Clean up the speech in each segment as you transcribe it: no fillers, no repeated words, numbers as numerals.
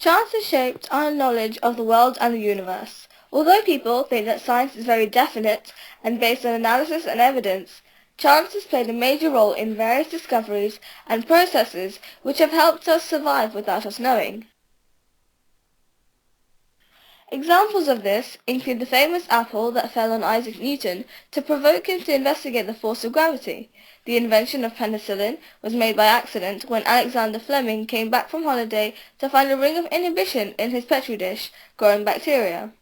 Chance has shaped our knowledge of the world and the universe. Although people think that science is very definite and based on analysis and evidence, chance has played a major role in various discoveries and processes which have helped us survive without us knowing. Examples of this include the famous apple that fell on Isaac Newton to provoke him to investigate the force of gravity. The invention of penicillin was made by accident when Alexander Fleming came back from holiday to find a ring of inhibition in his petri dish growing bacteria.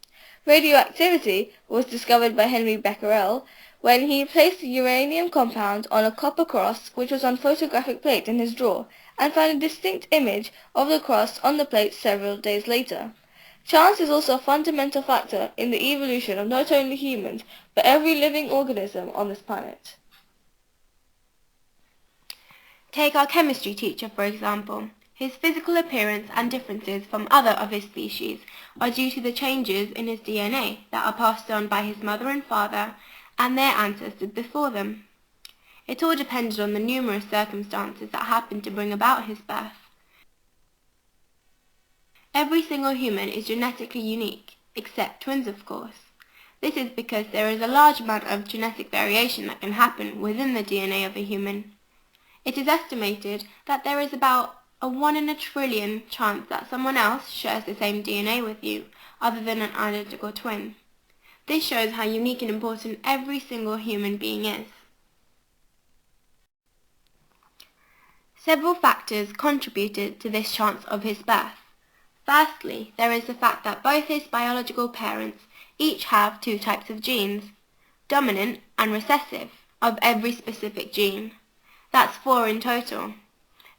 Radioactivity was discovered by Henry Becquerel when he placed the uranium compound on a copper cross which was on photographic plate in his drawer and found a distinct image of the cross on the plate several days later. Chance is also a fundamental factor in the evolution of not only humans, but every living organism on this planet. Take our chemistry teacher, for example. His physical appearance and differences from other of his species are due to the changes in his DNA that are passed on by his mother and father and their ancestors before them. It all depended on the numerous circumstances that happened to bring about his birth. Every single human is genetically unique, except twins of course. This is because there is a large amount of genetic variation that can happen within the DNA of a human. It is estimated that there is about a 1 in a trillion chance that someone else shares the same DNA with you, other than an identical twin. This shows how unique and important every single human being is. Several factors contributed to this chance of his birth. Firstly, there is the fact that both his biological parents each have 2 types of genes, dominant and recessive, of every specific gene. That's 4 in total.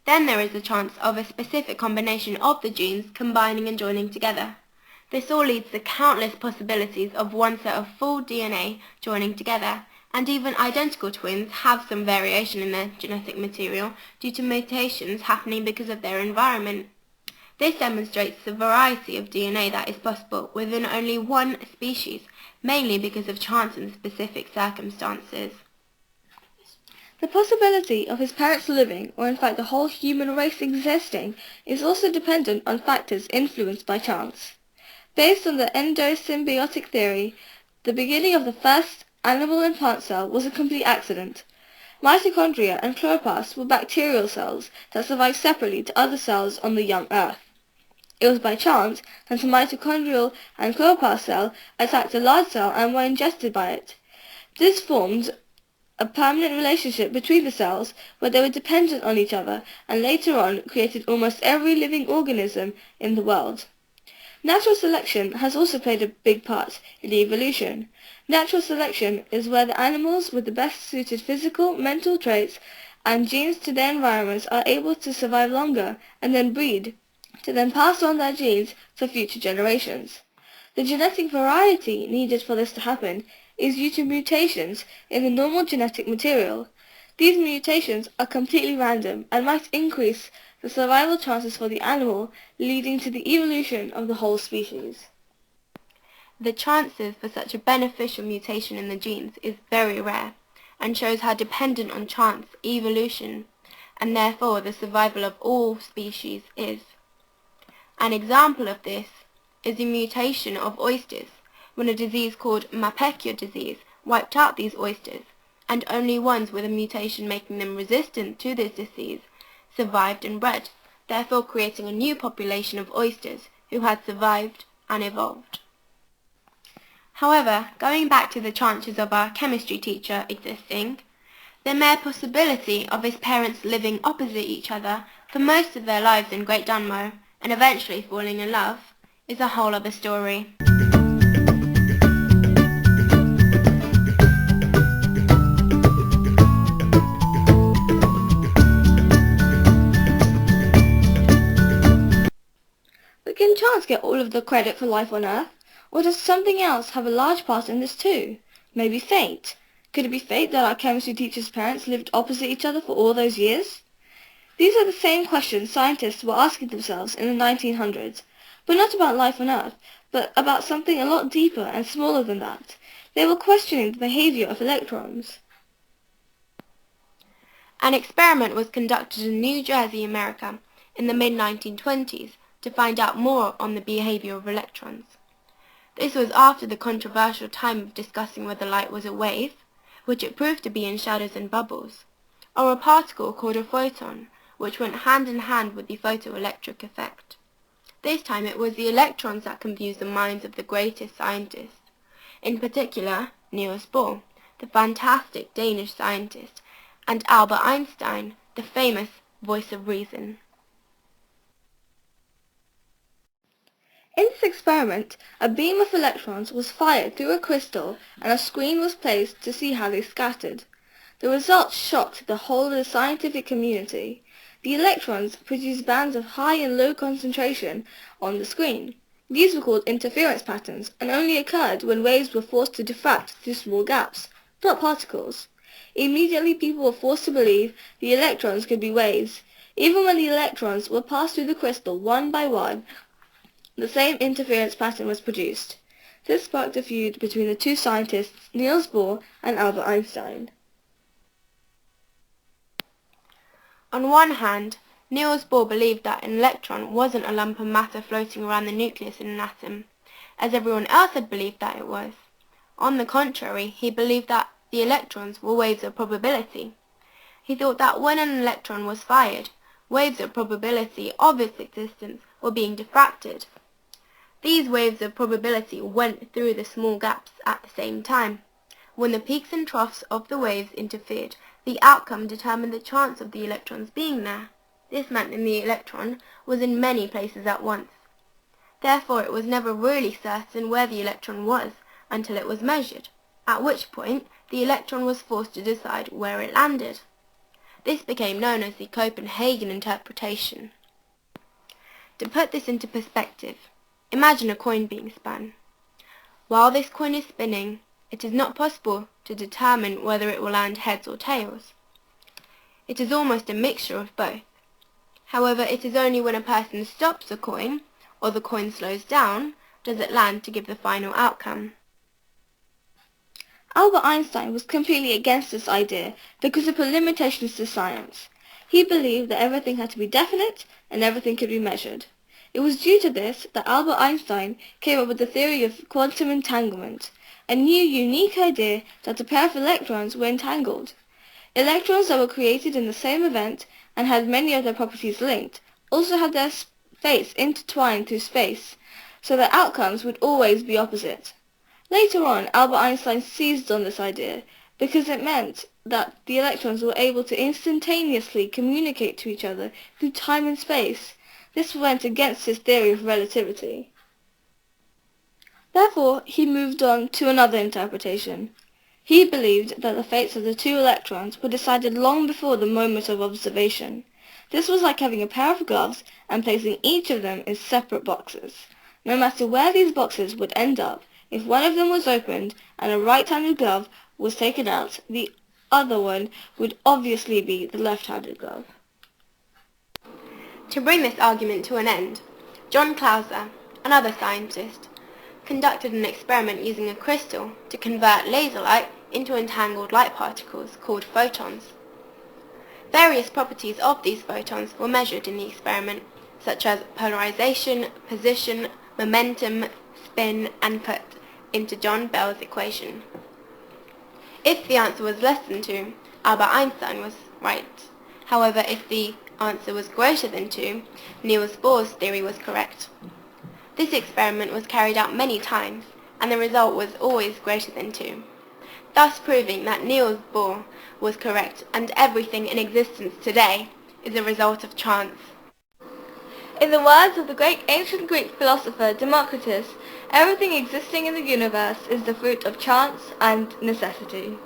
Then there is the chance of a specific combination of the genes combining and joining together. This all leads to countless possibilities of one set of full DNA joining together, and even identical twins have some variation in their genetic material due to mutations happening because of their environment. This demonstrates the variety of DNA that is possible within only one species, mainly because of chance and specific circumstances. The possibility of his parents living, or in fact the whole human race existing, is also dependent on factors influenced by chance. Based on the endosymbiotic theory, the beginning of the first animal and plant cell was a complete accident. Mitochondria and chloroplasts were bacterial cells that survived separately to other cells on the young Earth. It was by chance that a mitochondrial and chloroplast cell attacked a large cell and were ingested by it. This formed a permanent relationship between the cells where they were dependent on each other and later on created almost every living organism in the world. Natural selection has also played a big part in evolution. Natural selection is where the animals with the best suited physical, mental traits and genes to their environments are able to survive longer and then breed, to then pass on their genes to future generations. The genetic variety needed for this to happen is due to mutations in the normal genetic material. These mutations are completely random and might increase the survival chances for the animal, leading to the evolution of the whole species. The chances for such a beneficial mutation in the genes is very rare, and shows how dependent on chance evolution, and therefore the survival of all species, is. An example of this is the mutation of oysters, when a disease called Mapecure disease wiped out these oysters, and only ones with a mutation making them resistant to this disease survived and bred, therefore creating a new population of oysters who had survived and evolved. However, going back to the chances of our chemistry teacher existing, the mere possibility of his parents living opposite each other for most of their lives in Great Dunmow and eventually falling in love is a whole other story. But can chance get all of the credit for life on Earth? Or does something else have a large part in this too? Maybe fate? Could it be fate that our chemistry teacher's parents lived opposite each other for all those years? These are the same questions scientists were asking themselves in the 1900s, but not about life on Earth, but about something a lot deeper and smaller than that. They were questioning the behavior of electrons. An experiment was conducted in New Jersey, America, in the mid-1920s to find out more on the behavior of electrons. This was after the controversial time of discussing whether light was a wave, which it proved to be in shadows and bubbles, or a particle called a photon, which went hand in hand with the photoelectric effect. This time it was the electrons that confused the minds of the greatest scientists, in particular Niels Bohr, the fantastic Danish scientist, and Albert Einstein, the famous voice of reason. In this experiment, a beam of electrons was fired through a crystal and a screen was placed to see how they scattered. The results shocked the whole of the scientific community. The electrons produced bands of high and low concentration on the screen. These were called interference patterns and only occurred when waves were forced to diffract through small gaps, not particles. Immediately people were forced to believe the electrons could be waves. Even when the electrons were passed through the crystal one by one, the same interference pattern was produced. This sparked a feud between the two scientists, Niels Bohr and Albert Einstein. On one hand, Niels Bohr believed that an electron wasn't a lump of matter floating around the nucleus in an atom, as everyone else had believed that it was. On the contrary, he believed that the electrons were waves of probability. He thought that when an electron was fired, waves of probability of its existence were being diffracted. These waves of probability went through the small gaps at the same time. When the peaks and troughs of the waves interfered, the outcome determined the chance of the electrons being there. This meant that the electron was in many places at once. Therefore, it was never really certain where the electron was until it was measured, at which point the electron was forced to decide where it landed. This became known as the Copenhagen interpretation. To put this into perspective, imagine a coin being spun. While this coin is spinning, it is not possible to determine whether it will land heads or tails. It is almost a mixture of both. However, it is only when a person stops the coin, or the coin slows down, does it land to give the final outcome. Albert Einstein was completely against this idea because it put limitations to science. He believed that everything had to be definite and everything could be measured. It was due to this that Albert Einstein came up with the theory of quantum entanglement, a new unique idea that a pair of electrons were entangled. Electrons that were created in the same event and had many of their properties linked also had their fates intertwined through space, so their outcomes would always be opposite. Later on, Albert Einstein seized on this idea because it meant that the electrons were able to instantaneously communicate to each other through time and space. This went against his theory of relativity. Therefore, he moved on to another interpretation. He believed that the fates of the two electrons were decided long before the moment of observation. This was like having a pair of gloves and placing each of them in separate boxes. No matter where these boxes would end up, if one of them was opened and a right-handed glove was taken out, the other one would obviously be the left-handed glove. To bring this argument to an end, John Clauser, another scientist, conducted an experiment using a crystal to convert laser light into entangled light particles called photons. Various properties of these photons were measured in the experiment, such as polarization, position, momentum, spin, and put into John Bell's equation. If the answer was less than 2, Albert Einstein was right. However, if the answer was greater than 2, Niels Bohr's theory was correct. This experiment was carried out many times, and the result was always greater than 2, thus proving that Niels Bohr was correct and everything in existence today is a result of chance. In the words of the great ancient Greek philosopher Democritus, everything existing in the universe is the fruit of chance and necessity.